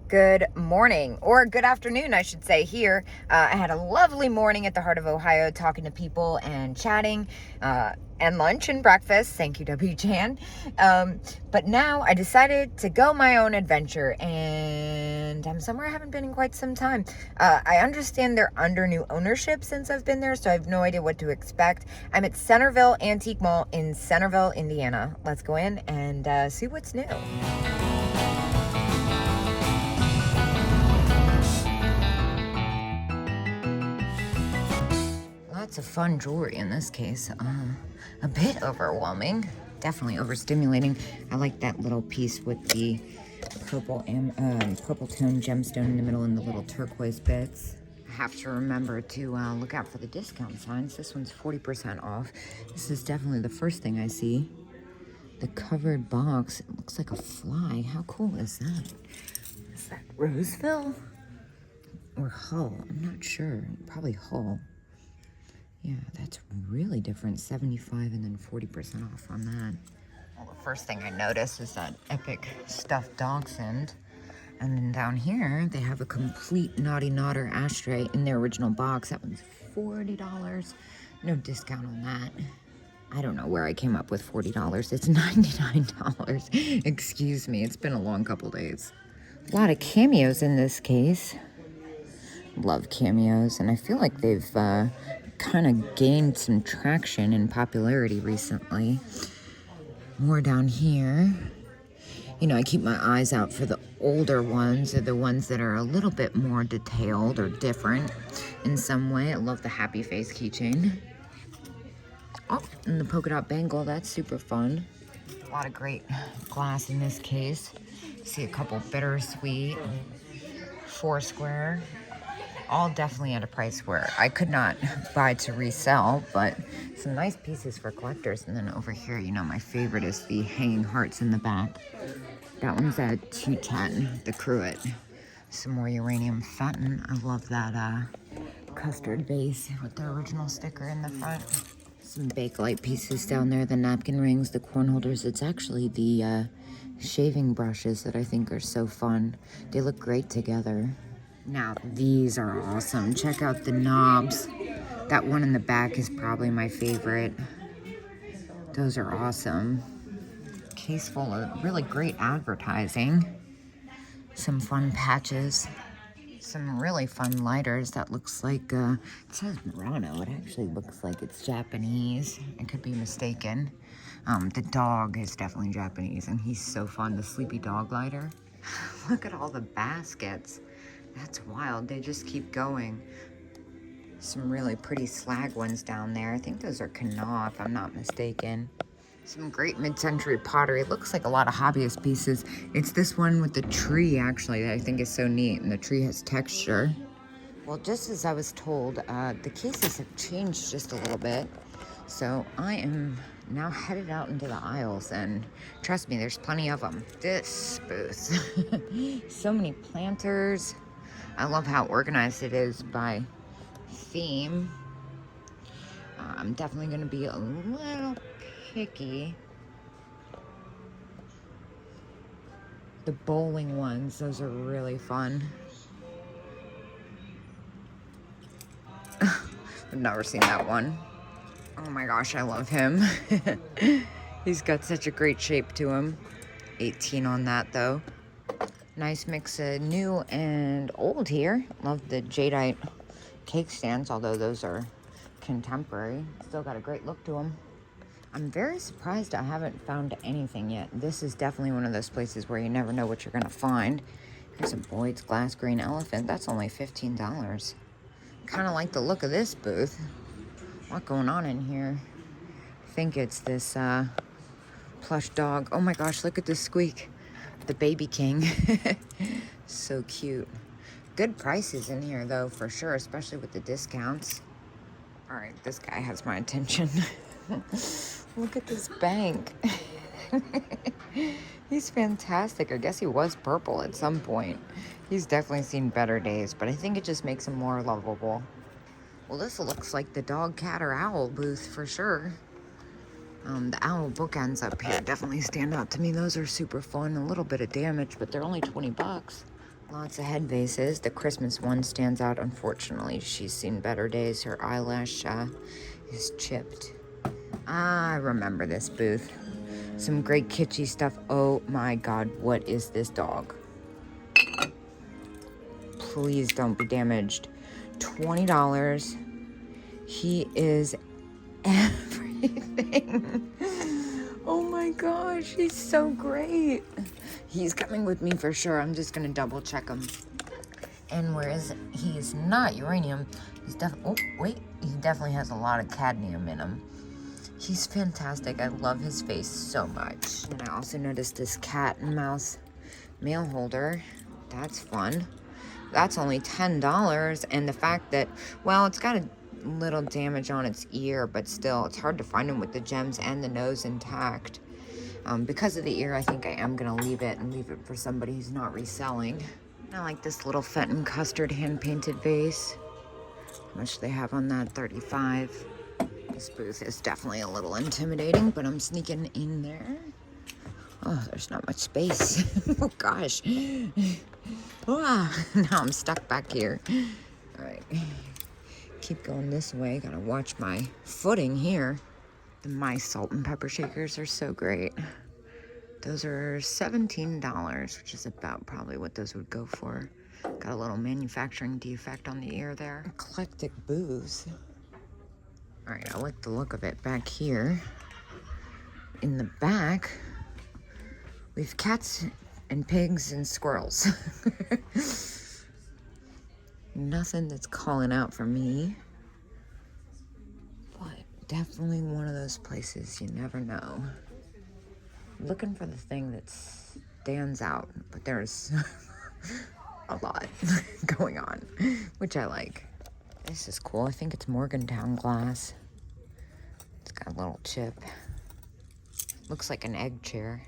Good morning, or good afternoon, I should say, here. I had a lovely morning at the heart of Ohio talking to people and chatting, and lunch and breakfast. Thank you, WJan. But now I decided to go my own adventure, and I'm somewhere I haven't been in quite some time. I understand they're under new ownership since I've been there, so I have no idea what to expect. I'm at Centerville Antique Mall in Centerville, Indiana. Let's go in and see what's new. Lots of fun jewelry in this case. A bit overwhelming, definitely overstimulating. I like that little piece with the purple tone gemstone in the middle and the little turquoise bits. I have to remember to look out for the discount signs. This one's 40% off. This is definitely the first thing I see. The covered box, it looks like a fly. How cool is that? Is that Roseville or Hull? I'm not sure. Probably Hull. Yeah, that's really different. 75 and then 40% off on that. Well, the first thing I noticed is that epic stuffed dachshund. And then down here, they have a complete Naughty Knotter ashtray in their original box. That one's $40. No discount on that. I don't know where I came up with $40. It's $99. Excuse me, it's been a long couple days. A lot of cameos in this case. Love cameos, and I feel like they've kind of gained some traction and popularity recently. More down here. You know, I keep my eyes out for the older ones, or the ones that are a little bit more detailed or different in some way. I love the happy face keychain. Oh, and the polka dot bangle, that's super fun. A lot of great glass in this case. See a couple bittersweet, Foursquare. All definitely at a price where I could not buy to resell, but some nice pieces for collectors. And then over here, you know, my favorite is the hanging hearts in the back. That one's at $210, the cruet. Some more uranium fenton. I love that custard base with the original sticker in the front. Some Bakelite pieces down there, the napkin rings, the corn holders. It's actually the shaving brushes that I think are so fun. They look great together. Now, these are awesome. Check out the knobs. That one in the back is probably my favorite. Those are awesome. Case full of really great advertising. Some fun patches. Some really fun lighters. That looks like, it says Murano. It actually looks like it's Japanese. I could be mistaken. The dog is definitely Japanese, and he's so fun. The Sleepy Dog lighter. Look at all the baskets. That's wild. They just keep going. Some really pretty slag ones down there. I think those are Kanawha, if I'm not mistaken. Some great mid-century pottery. It looks like a lot of hobbyist pieces. It's this one with the tree, actually, that I think is so neat. And the tree has texture. Well, just as I was told, the cases have changed just a little bit. So I am now headed out into the aisles, and trust me, there's plenty of them. This booth. So many planters. I love how organized it is by theme. I'm definitely going to be a little picky. The bowling ones, those are really fun. I've never seen that one. Oh my gosh, I love him. He's got such a great shape to him. 18 on that though. Nice mix of new and old here. Love the jadeite cake stands, although those are contemporary. Still got a great look to them. I'm very surprised I haven't found anything yet. This is definitely one of those places where you never know what you're gonna find. Here's a Boyd's glass green elephant. That's only $15. Kind of like the look of this booth. A lot going on in here. I think it's this plush dog. Oh my gosh, look at this squeak. The baby king. So cute. Good prices in here though, for sure, especially with the discounts. All right, this guy has my attention. Look at this bank. He's fantastic. I guess he was purple at some point. He's definitely seen better days, but I think it just makes him more lovable. Well, this looks like the dog, cat, or owl booth for sure. The owl bookends up here definitely stand out to me. Those are super fun. A little bit of damage, but they're only 20 bucks. Lots of head vases. The Christmas one stands out. Unfortunately, she's seen better days. Her eyelash is chipped. I remember this booth. Some great kitschy stuff. Oh my God, what is this dog? Please don't be damaged. $20. He is everything. Oh my gosh, he's so great. He's coming with me for sure. I'm just gonna double check him. And whereas he's not uranium, he's he definitely has a lot of cadmium in him. He's fantastic. I love his face so much. And I also noticed this cat and mouse mail holder. That's fun. That's only $10. And the fact that, well, it's got a little damage on its ear, but still, it's hard to find him with the gems and the nose intact. Because of the ear, I think I am gonna leave it for somebody who's not reselling. I like this little Fenton custard hand-painted vase. How much do they have on that? $35. This booth is definitely a little intimidating, but I'm sneaking in there. Oh, there's not much space. Oh gosh. Now I'm stuck back here. All right, keep going this way. Gotta watch my footing here. My salt and pepper shakers are so great. Those are $17, which is about probably what those would go for. Got a little manufacturing defect on the ear there. Eclectic booze. All right, I like the look of it back here. In the back, we have cats and pigs and squirrels. Nothing that's calling out for me. But definitely one of those places you never know. Looking for the thing that stands out, but there's a lot going on, which I like. This is cool. I think it's Morgantown glass. It's got a little chip. Looks like an egg chair.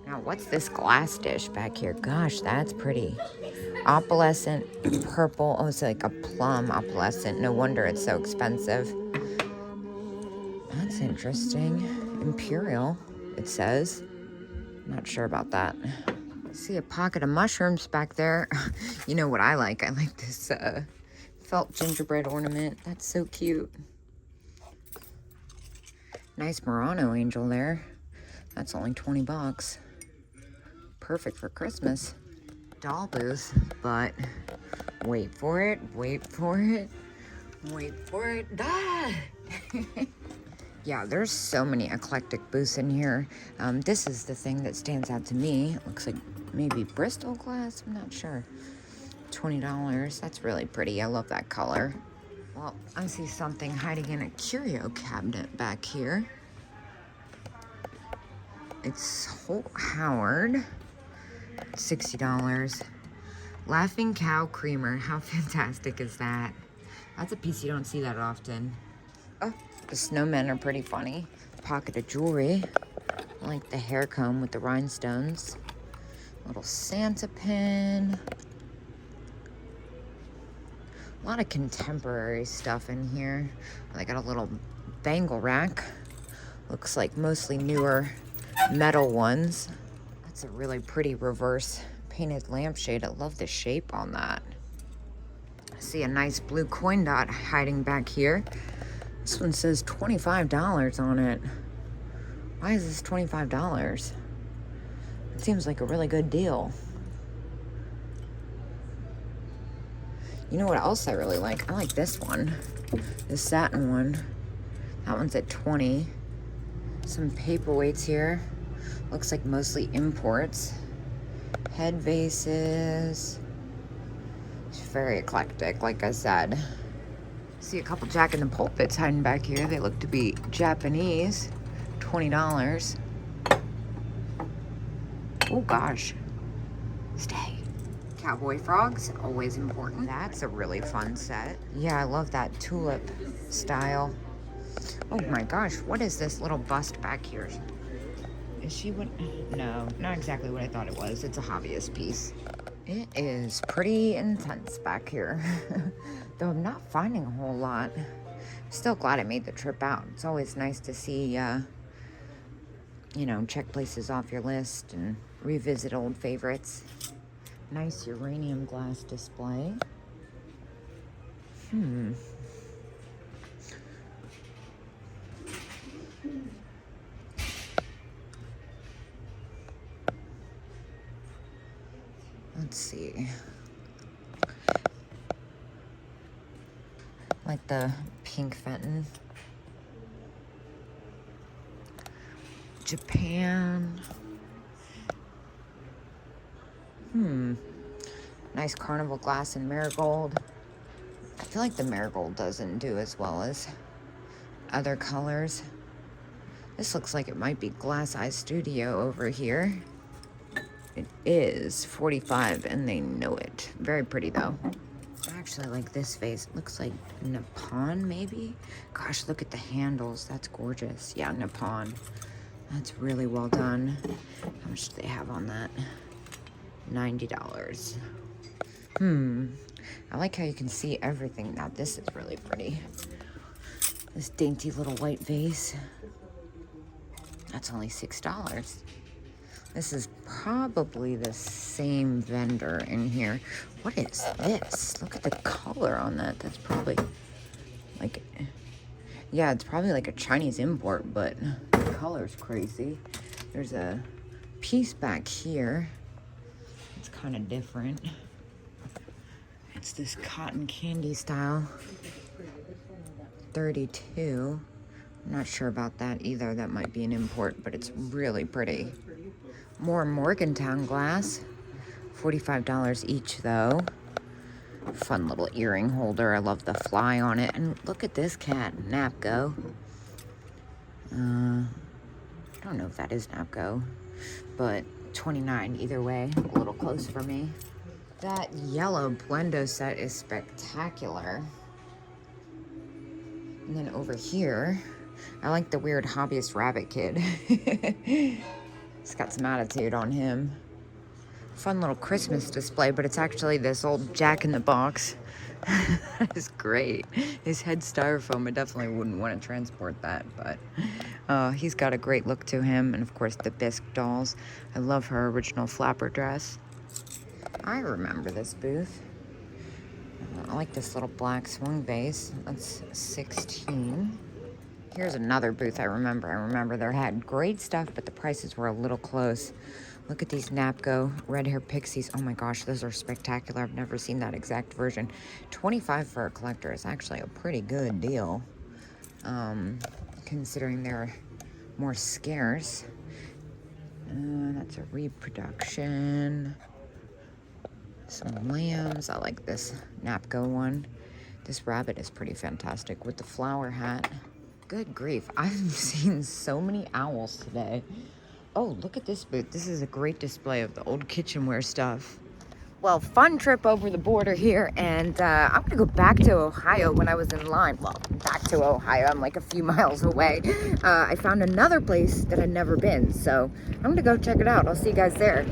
Now, what's this glass dish back here? Gosh, that's pretty. Opalescent purple. Oh, it's like a plum opalescent. No wonder it's so expensive. That's interesting. Imperial, it says. Not sure about that. See a pocket of mushrooms back there. You know what I like? I like this felt gingerbread ornament. That's so cute. Nice Murano angel there. That's only 20 bucks. Perfect for Christmas. Doll booth, but wait for it, wait for it, wait for it. Ah! Yeah, there's so many eclectic booths in here. This is the thing that stands out to me. It looks like maybe Bristol glass, I'm not sure. $20, that's really pretty. I love that color. Well, I see something hiding in a curio cabinet back here. It's Holt Howard, $60. Laughing Cow Creamer, how fantastic is that? That's a piece you don't see that often. Oh, the snowmen are pretty funny. Pocket of jewelry. I like the hair comb with the rhinestones. Little Santa pin. A lot of contemporary stuff in here. I got a little bangle rack. Looks like mostly newer metal ones. That's a really pretty reverse painted lampshade. I love the shape on that. I see a nice blue coin dot hiding back here. This one says $25 on it. Why is this $25? It seems like a really good deal. You know what else I really like? I like this one. This satin one. That one's at $20. Some paperweights here. Looks like mostly imports. Head vases. It's very eclectic, like I said. See a couple Jack in the Pulpits hiding back here. They look to be Japanese. $20. Oh gosh. Stay. Cowboy frogs, always important. That's a really fun set. Yeah, I love that tulip style. Oh my gosh, what is this little bust back here? Is she what? No, not exactly what I thought it was. It's a hobbyist piece. It is pretty intense back here. Though I'm not finding a whole lot. Still glad I made the trip out. It's always nice to see, you know, check places off your list and revisit old favorites. Nice uranium glass display. Let's see. Like the pink Fenton. Japan. Nice carnival glass and marigold. I feel like the marigold doesn't do as well as other colors. This looks like it might be Glass Eye Studio over here. It is 45 and they know it. Very pretty though. I actually like this vase. It looks like Nippon maybe? Gosh, look at the handles. That's gorgeous. Yeah, Nippon. That's really well done. How much do they have on that? $90. I like how you can see everything. Now this is really pretty. This dainty little white vase. That's only $6. This is probably the same vendor in here. What is this? Look at the color on that. That's probably like, yeah, it's probably like a Chinese import, but the color's crazy. There's a piece back here. It's kind of different. It's this cotton candy style. 32. I'm not sure about that either. That might be an import, but it's really pretty. More Morgantown glass. $45 each though. Fun little earring holder. I love the fly on it. And look at this cat, Napco. I don't know if that is Napco, but $29 either way. A little close for me. That yellow Blendo set is spectacular. And then over here, I like the weird hobbyist rabbit kid. It's got some attitude on him. Fun little Christmas display, but it's actually this old Jack-in-the-Box. That is great. His head styrofoam, I definitely wouldn't want to transport that, but he's got a great look to him. And of course the bisque dolls. I love her original flapper dress. I remember this booth. I like this little black swing vase. That's $16. Here's another booth I remember. I remember they had great stuff, but the prices were a little close. Look at these Napco red hair pixies. Oh my gosh, those are spectacular. I've never seen that exact version. $25 for a collector is actually a pretty good deal, considering they're more scarce. That's a reproduction. Some lambs. I like this Napco one. This rabbit is pretty fantastic with the flower hat. Good grief, I've seen so many owls today. Oh, look at this booth. This is a great display of the old kitchenware stuff. Well, fun trip over the border here, and I'm gonna go back to Ohio when I was in line. Well, back to Ohio, I'm like a few miles away. I found another place that I'd never been, so I'm gonna go check it out. I'll see you guys there.